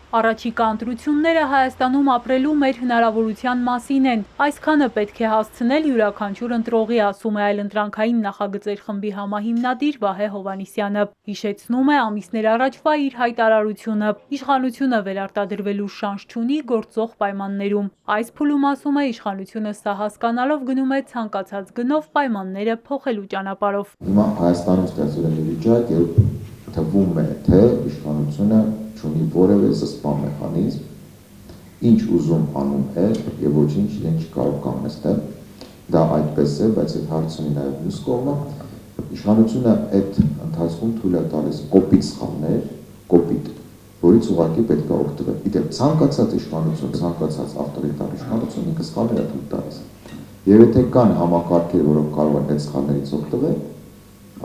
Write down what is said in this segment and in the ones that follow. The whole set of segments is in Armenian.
Առաջիկա ընտրությունները Հայաստանում ապրելու մեր հնարավորության մասին են։ Այսքանը պետք է հասցնել յուրաքանչյուր ընտրողի, ասում է այլընտրանքային նախագծեր խմբի համահիմնադիր Վահե Հովհաննիսյանը։ Հիշեցնում է ամիսներ առաջվա իր հայտարարությունը։ Իշխանությունը վերարտադրվելու շանս չունի գործող պայմաններում։ Այս փուլում, ասում է, իշխանությունը սա հասկանալով գնում է ցանկացած գնով պայմանները փոխելու ճանապարհով։ Հիմա Հայաստանում ստեղծվել է վիճակ, երբ թվում է, թե իշխանությունը չունի որևէ զսպան մեխանիզմ, ինչ ուզում անում է եւ ոչինչ իրեն չկարող կանգնեցնել։ Դա այդպես է, բայց այդ հարցը ունի նաեւ մյուս կողմը։ Իշխանությունը այդ ընթացքում թույլ է տալիս կոպիտ սխալներ, կոպիտ, որից ուղղակի պետք է օգտվել։ Իդեպ ցանկացած իշխանություն, ցանկացած ավտորիտար իշխանություն ինքը սխալներ է թույլ տալիս։ Եվ եթե կան համակարգեր, որոնք կարող են այդ սխալներից օգտվել,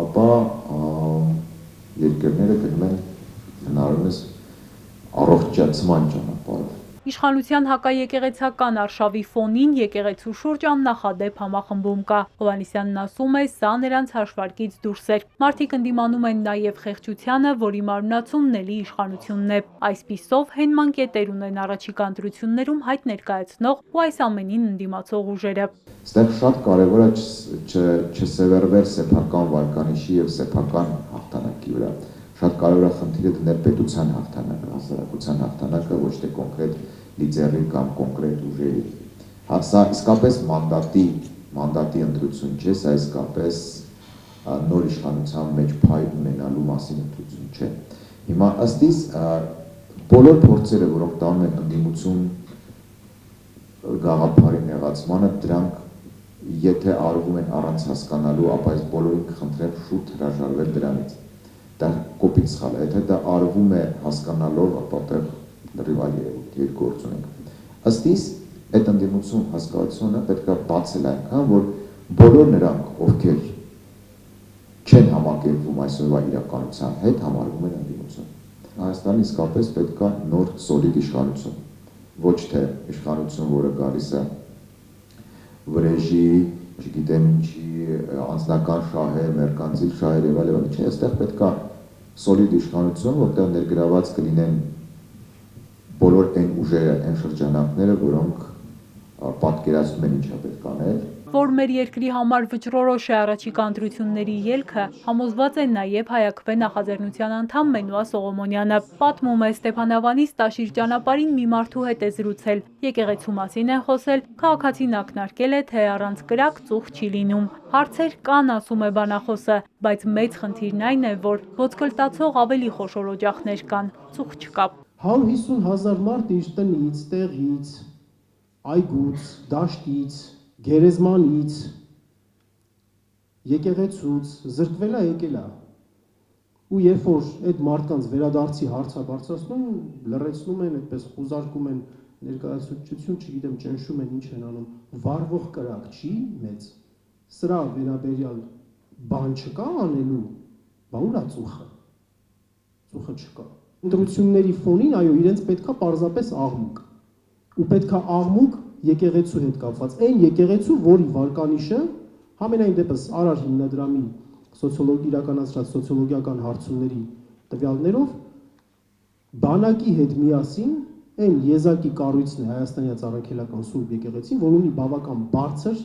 ապա երկրները գնում են հնարավորինս առողջացման ճանապարհով։ Իշխանության հակաեկեղեցական արշավի ֆոնին եկեղեցու շուրջ աննախադեպ համախմբում կա։ Հովհաննիսյանն ասում է, սա նրանց հաշվարկից դուրս էր։ Մարդիկ ընդդիմանում են նաև խեղճությանը, որի մարմնացումն էլի իշխանությունն է։ Այսպիսով հենման կետեր ունեն առաջիկա ընտրություններում հայտ ներկայացնող ու այս ամենին ընդդիմացող ուժերը։ Այստեղ շատ կարևոր է չսևեռվել սեփական վարկանիշի եւ սեփական հաղթանակի վրա։ Շատ կարևոր է խնդիրը դնել պետության հաղթանակը, հասարակության հաղթանակը, ոչ թե կոնկրետ լիդերի կամ կոնկրետ ուժերի։ Սա իսկապես մանդատի ընտրություն չէ, սա իսկապես նոր իշխանության մեջ փայլ ունենալու մասին ընտրություն չէ։ Հիմա ըստ իս բոլոր փորձերը, որոնք տանում են ընդդիմություն գաղափարի նեղացմանը, դրանք եթե արվում են առանց հասկանալու, ապա այս բոլորին կխնդրեմ շուտ հրաժարվել դրանից։ Դա կոպիտ սխալ է, եթե դա արվում է հասկանալով, ապա դեռ լրիվ այլ երկու գործ ունենք։ Ըստ իս այդ ընդդիմություն հասկացությունը պետք է բացել այնքան, որ բոլոր նրանք, ովքեր չեն համակերպվում այսօրվա իրականության հետ, համարվում են ընդդիմություն։ Հայաստանը իսկապես պետք է նոր սոլիդ իշխանություն, ոչ թե իշխանություն, որը գալիս է վրեժի, չգիտեմ ինչի, անձնական շահեր, մերկանցիլ շահեր եւ այլն, չէ, այստեղ պետք է սոլիդ իշխանություն, որտեղ ներգրաված կլինեն բոլոր այն ուժերը, այն շրջանակները, որոնք պատկերացնում են ինչա պետք անել։ Որ մեր երկրի համար վճռորոշ է առաջիկա ընտրությունների ելքը, համոզված է նաև Հայաքվե նախաձեռնության անդամ Մենուա Սողոմոնյանը։ Պատմում է, Ստեփանավանից Տաշիր ճանապարհին մի մարդու հետ է զրուցել։ Եկեղեցու մասին են խոսել, քաղաքացին ակնարկել է, թե առանց կրակ ծուխ չի լինում։ Հարցեր կան, ասում է բանախոսը, բայց մեծ խնդիրն այն է, որ ոսկլտացող ավելի խոշոր օջախներ կան, ծուխ չկա։ 150,000 մարդ իր տնից, տեղից, այգուց, դաշտից, գերեզմանից, եկեղեցուց զրկվել է եկել է։ Ու երբ որ այդ մարդկանց վերադարձի հարցը բարձրացնում, լռեցնում են, այդպես խուզարկում են ներկայացուցչություն, չգիտեմ, ճնշում են, ինչ են անում, վառվող կրակ չի մեծ։ Սրա վերաբերյալ բան չկա անելու, բա ուր է ծուխը։ Ծուխը չկա։ Ընտրությունների ֆոնին, այո, իրենց պետքա պարզապես աղմուկ։ Ու պետքա աղմուկ եկեղեցու հետ կապված, այն եկեղեցու, որի վարկանիշը համենայն դեպս Արար հիմնադրամի իրականացրած սոցիոլոգիական հարցումների տվյալներով բանակի հետ միասին այն եզակի կառույցն է Հայաստանյաց առաքելական Սուրբ եկեղեցին, որ ունի բավական բարձր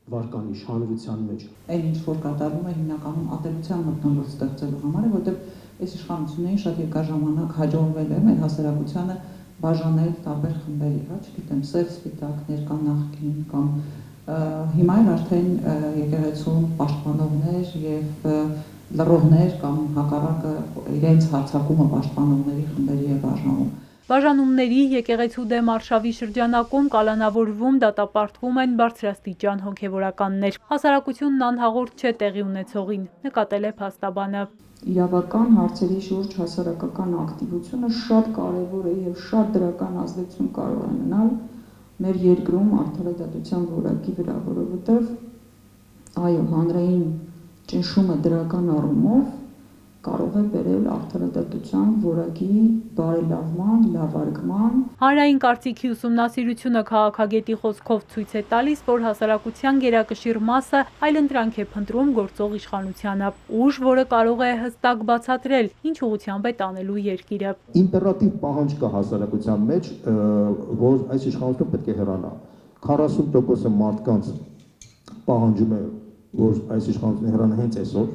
վարկանիշ հանրության մեջ։ Այն ինչ որ կատարվում է հիմնականում ատելության մթնոլորտ ստեղծելու համար է, որտեղ այս իշխանություններին շատ երկար ժամանակ հաջողվել է մեր հասարակությանը բաժանել տարբեր խմբերի, հա, չգիտեմ, սև, սպիտակ, ներկա, նախկին կամ հիմա էլ արդեն եկեղեցու պաշտպանողներ եւ լռողներ կամ հակառակը իրենց հարձակումը պաշտպանողների խմբերի է բաժանում։ Բաժանումների, եկեղեցու դեմ արշավի շրջանակում կալանավորվում, դատապարտվում են բարձրաստիճան հոգևորականներ։ Հասարակությունն անհաղորդ չէ տեղի ունեցողին, նկատել է փաստաբանը։ Իրավական հարցերի շուրջ հասարակական ակտիվությունը շատ կարևոր է եւ շատ դրական ազդեցություն կարող է ունենալ մեր երկրում արդարադատության որակի վրա, որովհետեւ այո, հանրային ճնշումը դրական առումով կարող է բերել արդարադատության որակի բարելավման, լավարկման։ Հանրային կարծիքի ուսումնասիրությունը քաղաքագետի խոսքով ցույց է տալիս, որ հասարակության գերակշիռ մասը այլընտրանք է փնտրում գործող իշխանությանը, ուժ, որը կարող է հստակ բացատրել, ինչ ուղղությամբ է տանելու երկիրը։ Իմպերատիվ պահանջ կա հասարակության մեջ, որ այս իշխանությունը պետք է հեռանա։ 40% մարդկանց պահանջում է, որ այս իշխանությունը հեռանա հենց այսօր։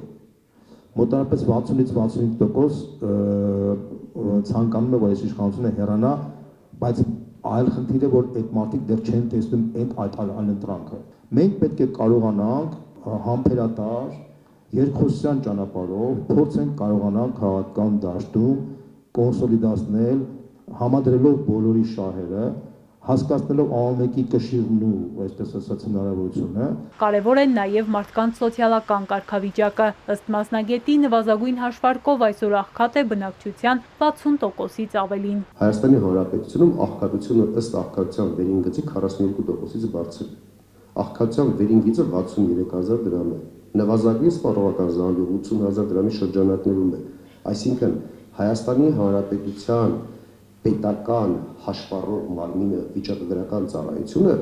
Մոտավորապես 60-ից 65% ցանկանում է, որ այս իշխանությունը հեռանա, բայց այլ խնդիր է, որ այդ մարդիկ դեռ չեն տեսնում այդ այլընտրանքը։ Մենք պետք է կարողանանք համբերատար, երկխոսության ճանապարհով փորձենք կարողանալ քաղաքական դաշտում կոնսոլիդացնել, համադրելով բոլորի շահերը, հասկացնելով ամենի կշիռն ու այսպես ասած հնարավորությունը։ Կարևոր է նաև մարդկանց սոցիալական կարգավիճակը։ Ըստ մասնագետի, նվազագույն հաշվարկով այսօր աղքատ է բնակչության 60%-ից ավելին։ Հայաստանի Հանրապետությունում աղքատությունը ըստ աղքատության վերին գծի 42%-ից բարձր է։ Աղքատության վերին գիծը 63,000 դրամ է։ Նվազագույն սպառողական զամբյուղ 80,000 դրամի շրջանակներում է։ Այսինքն Հայաստանի Հանրապետության պետական հաշվառող մարմինը վիճակագրական ծառայությունը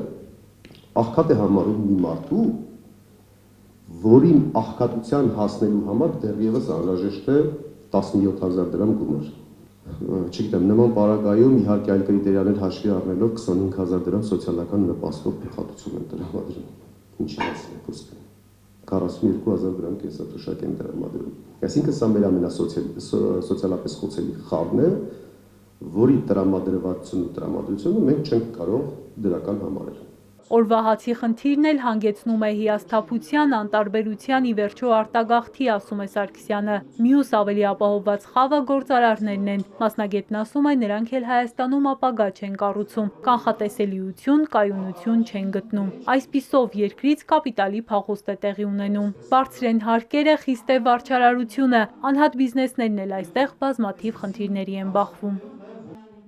աղքատ է համարում մի մարդու, որին աղքատության հասնելու համար դեռևս անհրաժեշտ է 17,000 դրամ գումար։ Չգիտեմ, նման պարագայում իհարկե այլ կրիտերիաներ հաշվի առնելով 25,000 դրամ սոցիալական նպաստով փոխհատուցում են տրամադրում։ Ինչի մասին է խոսքը։ 42,000 դրամ կենսաթոշակ են տրամադրում։ Այսինքն սա մեր ամենասոցիալապես խոցելի խավն է, որի տրամադրվածությունը ու տրամադրությունը մենք չենք կարող դրական համարել։ Օրվա հացի խնդիրն էլ հանգեցնում է հիասթափության, անտարբերության ի վերջո արտագաղթի, ասում է Սարգսյանը։ Մյուս ավելի ապահովված խավը գործարարներն են։ Մասնագետն ասում է, նրանք էլ Հայաստանում ապագա չեն կառուցում, կանխատեսելիություն, կայունություն չեն գտնում։ Այսպիսով երկրից կապիտալի փախուստ է տեղի ունենում։ Բարձր են հարկերը, խիստ է վարչարարությունը, անհատ բիզնեսներն էլ այստեղ բազմաթիվ խնդիրների են բախվում։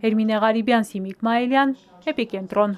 Հերմինե Ղարիբյան, Սիմիկ Մայիլյան, Էպիկենտրոն։